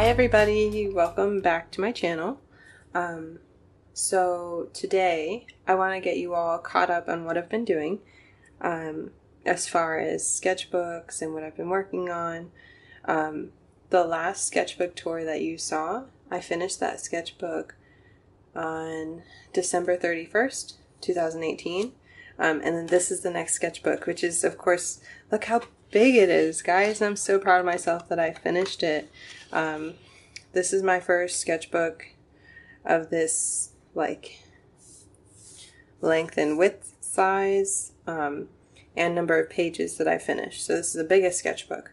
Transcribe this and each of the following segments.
Hi everybody, welcome back to my channel. So today I want to get you all caught up on what I've been doing as far as sketchbooks and what I've been working on. The last sketchbook tour that you saw, I finished that sketchbook on December 31st, 2018. And then this is the next sketchbook, which is, of course, look how big it is, guys. I'm so proud of myself that I finished it. This is my first sketchbook of this, like, length and width size, and number of pages that I finished. So this is the biggest sketchbook.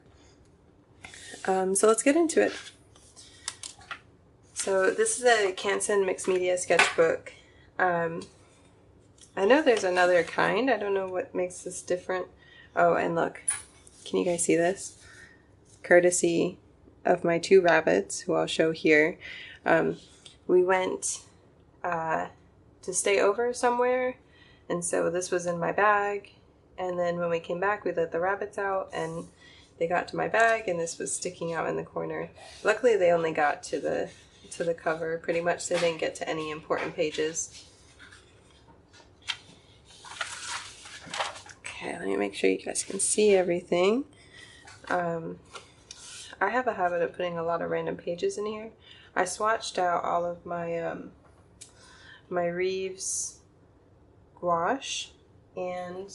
So let's get into it. So this is a Canson mixed media sketchbook. I know there's another kind. I don't know what makes this different. Oh, and look, can you guys see this? Courtesy of my two rabbits, who I'll show here. We went to stay over somewhere, and so this was in my bag, and then when we came back we let the rabbits out and they got to my bag and this was sticking out in the corner. Luckily they only got to the cover pretty much. They didn't get to any important pages. Okay, let me make sure you guys can see everything. I have a habit of putting a lot of random pages in here. I swatched out all of my my Reeves Gouache and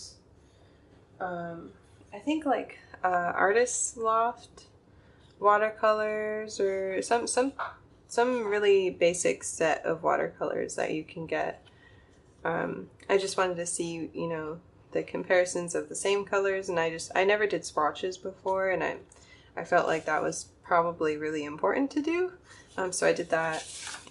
I think like Artist Loft watercolors or some really basic set of watercolors that you can get. I just wanted to see, you know, the comparisons of the same colors, and I never did swatches before, and I felt like that was probably really important to do, so I did that.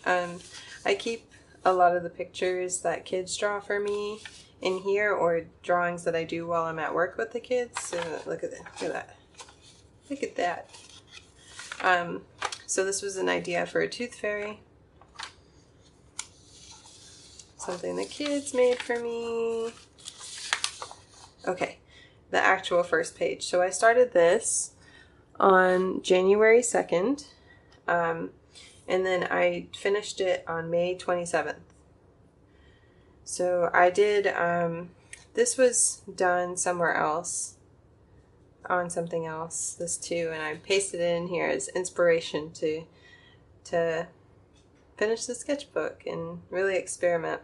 I keep a lot of the pictures that kids draw for me in here, or drawings that I do while I'm at work with the kids. So look at that, look at that, look at that. So this was an idea for a tooth fairy, something the kids made for me. Okay, the actual first page. So I started this on January 2nd, and then I finished it on May 27th. So I did, this was done somewhere else, on something else, this too, and I pasted it in here as inspiration to finish the sketchbook and really experiment.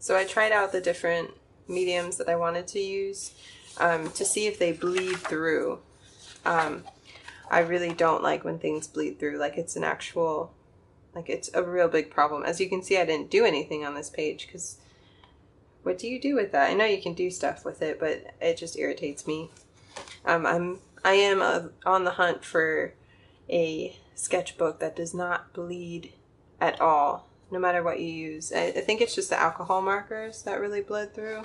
So I tried out the different mediums that I wanted to use to see if they bleed through. I really don't like when things bleed through, like it's an actual, like it's a real big problem. As you can see, I didn't do anything on this page because what do you do with that? I know you can do stuff with it, but it just irritates me. I am on the hunt for a sketchbook that does not bleed at all, no matter what you use. I think it's just the alcohol markers that really bled through.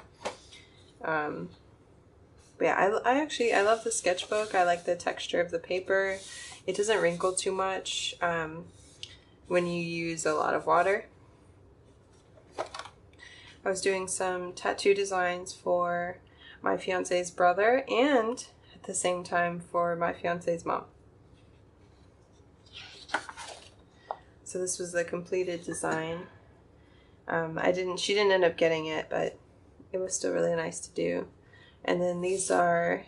But yeah, I love the sketchbook. I like the texture of the paper. It doesn't wrinkle too much when you use a lot of water. I was doing some tattoo designs for my fiance's brother and at the same time for my fiance's mom. So this was the completed design. She didn't end up getting it, but it was still really nice to do. And then these are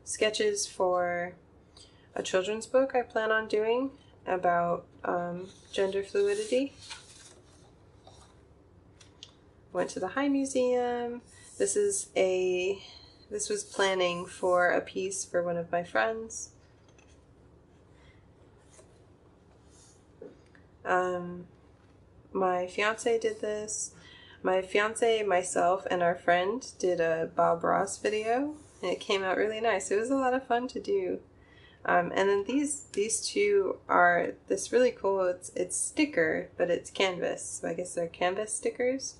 sketches for a children's book I plan on doing about gender fluidity. Went to the High Museum. This was planning for a piece for one of my friends. My fiance did this. My fiance, myself, and our friend did a Bob Ross video, and it came out really nice. It was a lot of fun to do. And then these two are this really cool, it's sticker, but it's canvas. So I guess they're canvas stickers.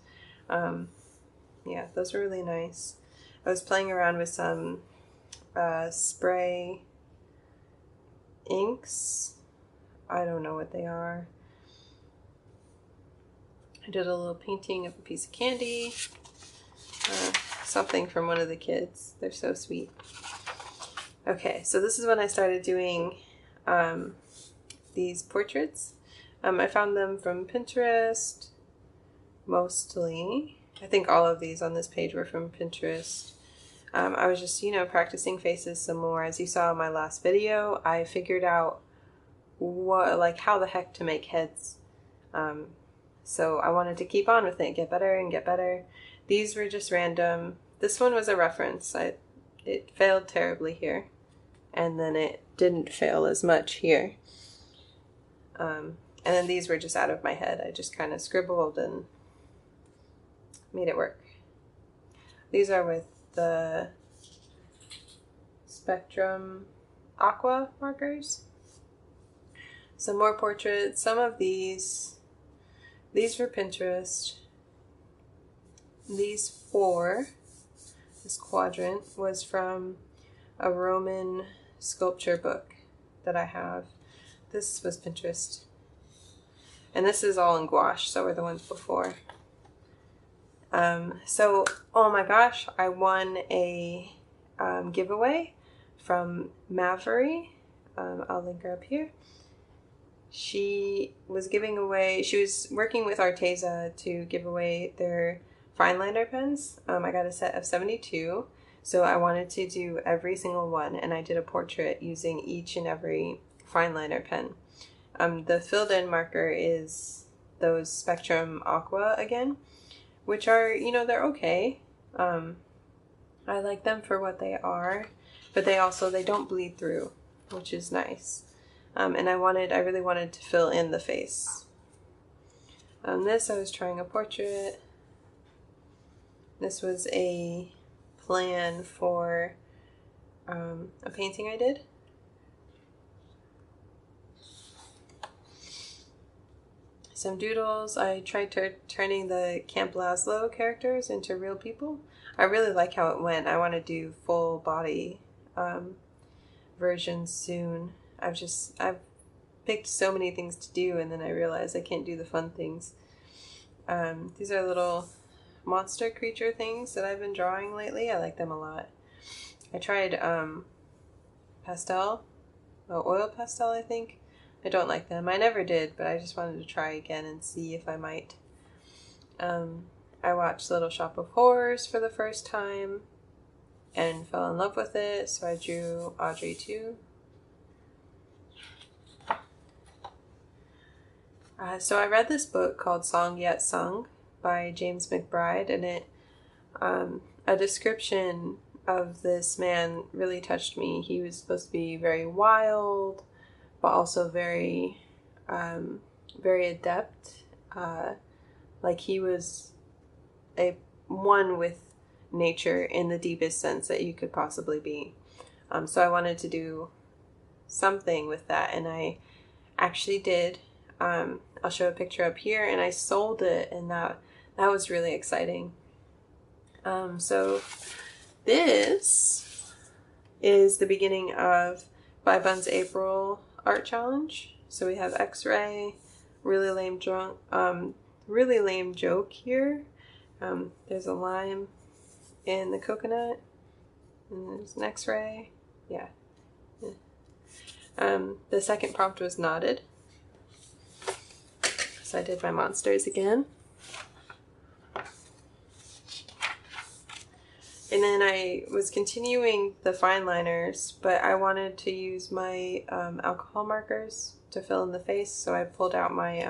Yeah, those were really nice. I was playing around with some spray inks. I don't know what they are. I did a little painting of a piece of candy, something from one of the kids. They're so sweet. Okay, so this is when I started doing these portraits. I found them from Pinterest, mostly. I think all of these on this page were from Pinterest. I was just, practicing faces some more. As you saw in my last video, I figured out how the heck to make heads. So I wanted to keep on with it, get better and get better. These were just random. This one was a reference. It failed terribly here, and then it didn't fail as much here. And then these were just out of my head. I just kind of scribbled and made it work. These are with the Spectrum Aqua markers. Some more portraits. Some of these were Pinterest. These 4, this quadrant, was from a Roman sculpture book that I have. This was Pinterest. And this is all in gouache, so were the ones before. So, oh my gosh, I won a giveaway from Mavery. I'll link her up here. She was working with Arteza to give away their Fineliner pens. I got a set of 72, so I wanted to do every single one, and I did a portrait using each and every Fineliner pen. The filled in marker is those Spectrum Aqua again, which are, they're okay. I like them for what they are, but they don't bleed through, which is nice. And I really wanted to fill in the face. This, I was trying a portrait. This was a plan for a painting I did. Some doodles. I tried turning the Camp Laszlo characters into real people. I really like how it went. I want to do full body versions soon. I've picked so many things to do, and then I realized I can't do the fun things. These are little monster creature things that I've been drawing lately. I like them a lot. I tried oil pastel, I think. I don't like them. I never did, but I just wanted to try again and see if I might. I watched Little Shop of Horrors for the first time and fell in love with it, so I drew Audrey too. So I read this book called Song Yet Sung by James McBride, and a description of this man really touched me. He was supposed to be very wild, but also very, very adept. Like he was one with nature in the deepest sense that you could possibly be. So I wanted to do something with that, and I actually did. I'll show a picture up here, and I sold it, and that was really exciting. So this is the beginning of Five Buns April art challenge. So we have X-ray, really lame joke here. There's a lime in the coconut, and there's an X-ray. Yeah. The second prompt was knotted. So I did my monsters again. And then I was continuing the fine liners, but I wanted to use my alcohol markers to fill in the face. So I pulled out my,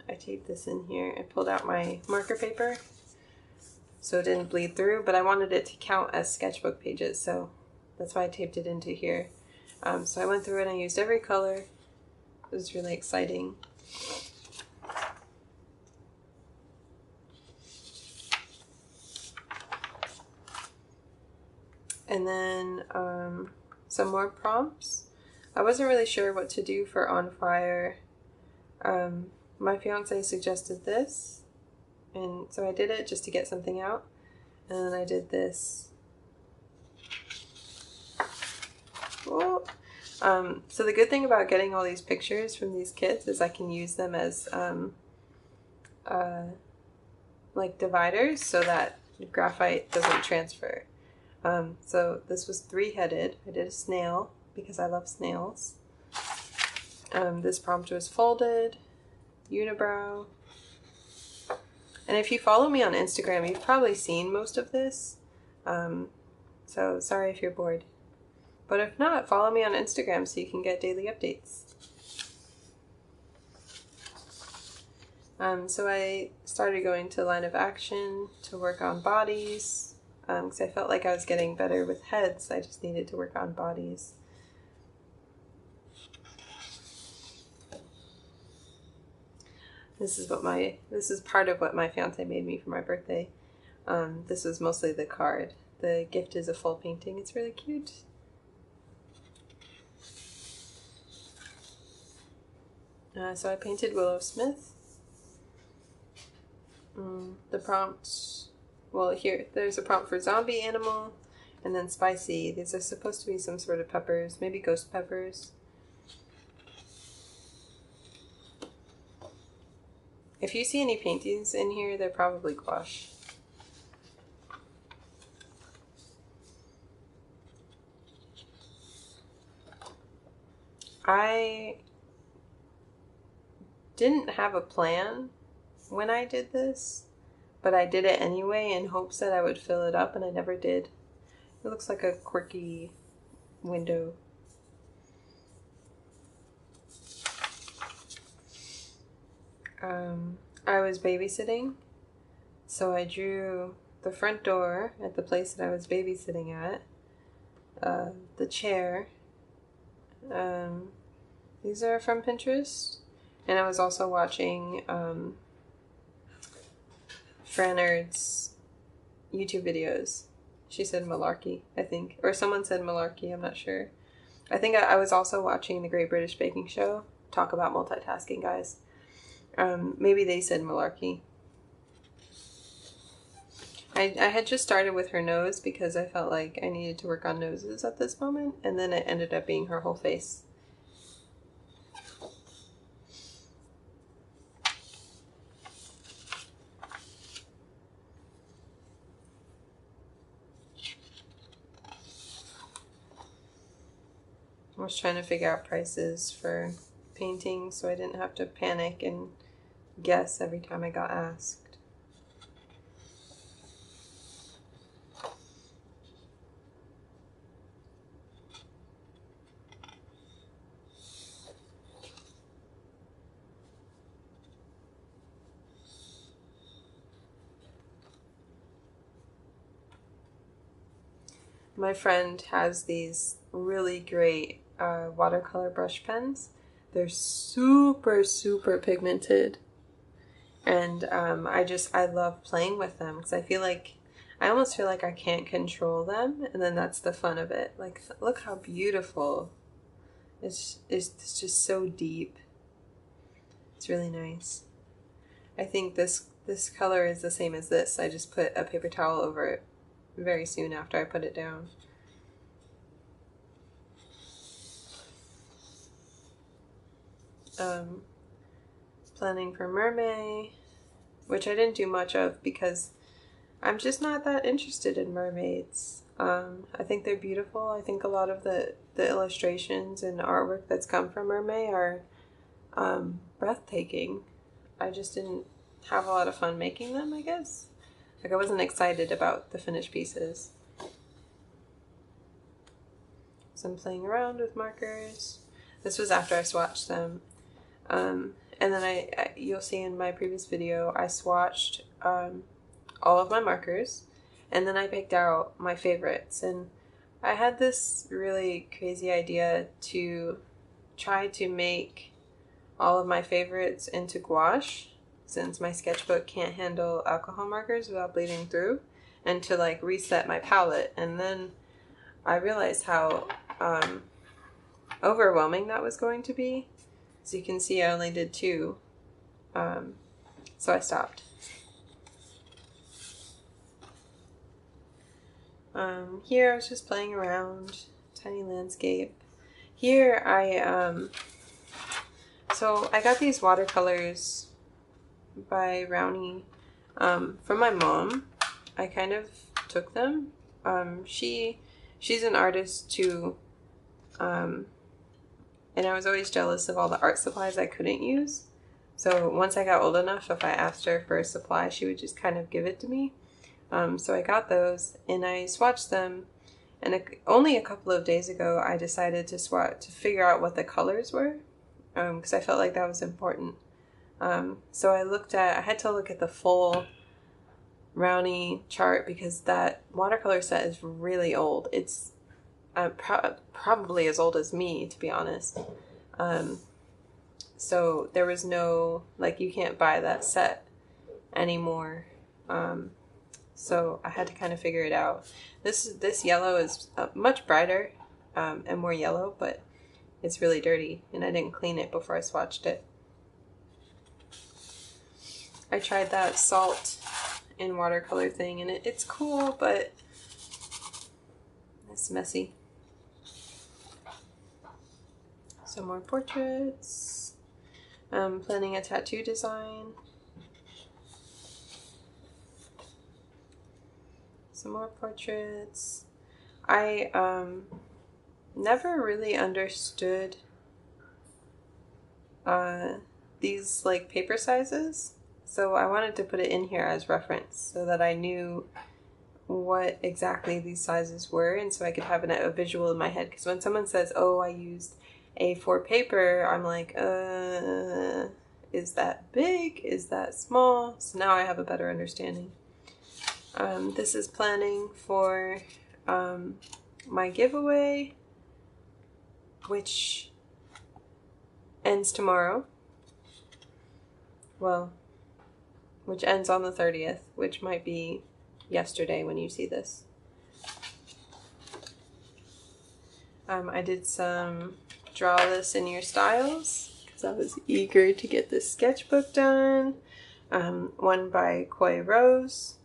I taped this in here. I pulled out my marker paper so it didn't bleed through, but I wanted it to count as sketchbook pages. So that's why I taped it into here. So I went through it and I used every color. It was really exciting. And then some more prompts. I wasn't really sure what to do for On Fire. My fiance suggested this, and so I did it just to get something out. And then I did this. Oh. So the good thing about getting all these pictures from these kids is I can use them as like dividers so that graphite doesn't transfer. So this was 3-headed. I did a snail because I love snails. This prompt was folded, unibrow. And if you follow me on Instagram, you've probably seen most of this. So sorry if you're bored. But if not, follow me on Instagram so you can get daily updates. So I started going to Line of Action to work on bodies, because I felt like I was getting better with heads. I just needed to work on bodies. This is part of what my fiance made me for my birthday. This was mostly the card. The gift is a full painting. It's really cute. So I painted Willow Smith. The prompts, well, here, there's a prompt for zombie animal, and then spicy. These are supposed to be some sort of peppers, maybe ghost peppers. If you see any paintings in here, they're probably gouache. I didn't have a plan when I did this, but I did it anyway in hopes that I would fill it up, and I never did. It looks like a quirky window. I was babysitting, so I drew the front door at the place that I was babysitting at, the chair. These are from Pinterest, and I was also watching Frannerd's YouTube videos. She said malarkey, I think. Or someone said malarkey, I'm not sure. I think I was also watching the Great British Baking Show. Talk about multitasking, guys. Maybe they said malarkey. I had just started with her nose because I felt like I needed to work on noses at this moment, and then it ended up being her whole face. I was trying to figure out prices for paintings so I didn't have to panic and guess every time I got asked. My friend has these really great watercolor brush pens. They're super, super pigmented. And I love playing with them because I almost feel like I can't control them. And then that's the fun of it. Like, look how beautiful. It's just so deep. It's really nice. I think this color is the same as this. I just put a paper towel over it very soon after I put it down. Planning for mermaid, which I didn't do much of because I'm just not that interested in mermaids. I think they're beautiful. I think a lot of the illustrations and artwork that's come from mermaid are breathtaking. I just didn't have a lot of fun making them, I guess. Like, I wasn't excited about the finished pieces. So I'm playing around with markers. This was after I swatched them. And then you'll see in my previous video, I swatched all of my markers, and then I picked out my favorites. And I had this really crazy idea to try to make all of my favorites into gouache, since my sketchbook can't handle alcohol markers without bleeding through, and to like reset my palette. And then I realized how overwhelming that was going to be. So you can see I only did 2, so I stopped. Here I was just playing around, tiny landscape. Here so I got these watercolors by Rowney from my mom. I kind of took them. She's an artist who and I was always jealous of all the art supplies I couldn't use. So once I got old enough, if I asked her for a supply, she would just kind of give it to me. So I got those and I swatched them, and only a couple of days ago I decided to figure out what the colors were, because I felt like that was important. So I had to look at the full Rowney chart because that watercolor set is really old. It's probably as old as me, to be honest. So there was no, like, you can't buy that set anymore. So I had to kind of figure it out. This yellow is much brighter and more yellow, but it's really dirty, and I didn't clean it before I swatched it. I tried that salt in watercolor thing, and it's cool, but it's messy. Some more portraits. I'm planning a tattoo design. Some more portraits. I never really understood these like paper sizes, so I wanted to put it in here as reference so that I knew what exactly these sizes were, and so I could have a visual in my head. Because when someone says, oh, I used A4 paper, I'm like, is that big? Is that small? So now I have a better understanding. This is planning for my giveaway, which ends tomorrow. Well, which ends on the 30th, which might be yesterday when you see this. I did some draw this in your styles because I was eager to get this sketchbook done. One by Koi Rose,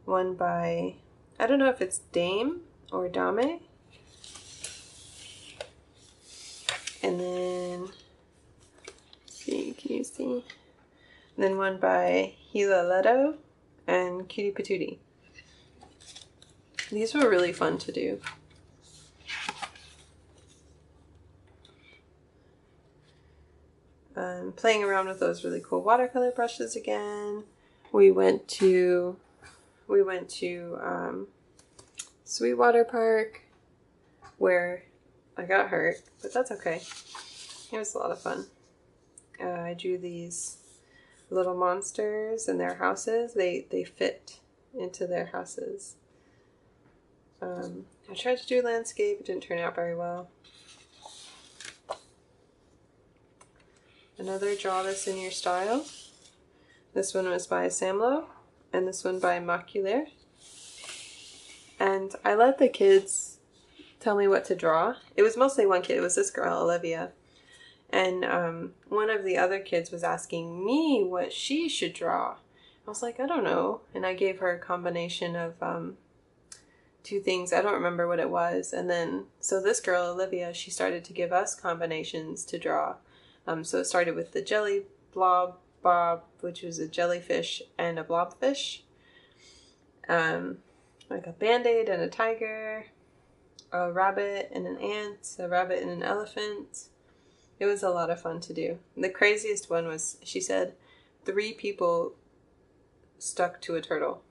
one by, I don't know if it's Dame or Dame. And then, can you see? And then one by Gila Leto and Cutie Patootie. These were really fun to do. Playing around with those really cool watercolor brushes again. We went to Sweetwater Park, where I got hurt, but that's okay. It was a lot of fun. I drew these little monsters in their houses. They fit into their houses. I tried to do landscape. It didn't turn out very well. Another Draw This in Your Style. This one was by Samlo, and this one by Maculaire. And I let the kids tell me what to draw. It was mostly one kid. It was this girl, Olivia. And one of the other kids was asking me what she should draw. I was like, I don't know. And I gave her a combination of two things. I don't remember what it was. And then, so this girl, Olivia, she started to give us combinations to draw. So it started with the jelly blob bob, which was a jellyfish and a blobfish. Like a band-aid and a tiger, a rabbit and an ant, a rabbit and an elephant. It was a lot of fun to do. The craziest one was, she said, 3 people stuck to a turtle.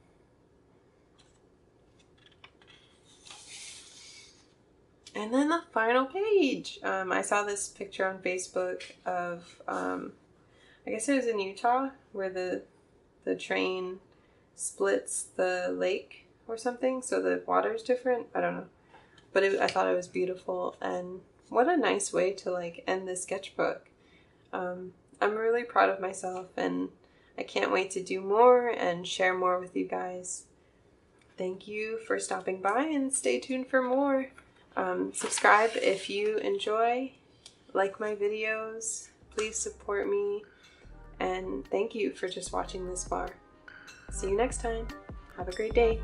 And then the final page. I saw this picture on Facebook of, I guess it was in Utah, where the train splits the lake or something, so the water's different. I don't know. But I thought it was beautiful, and what a nice way to like end this sketchbook. I'm really proud of myself, and I can't wait to do more and share more with you guys. Thank you for stopping by, and stay tuned for more. Subscribe if you enjoy, like my videos, please support me, and thank you for just watching this far. See you next time. Have a great day.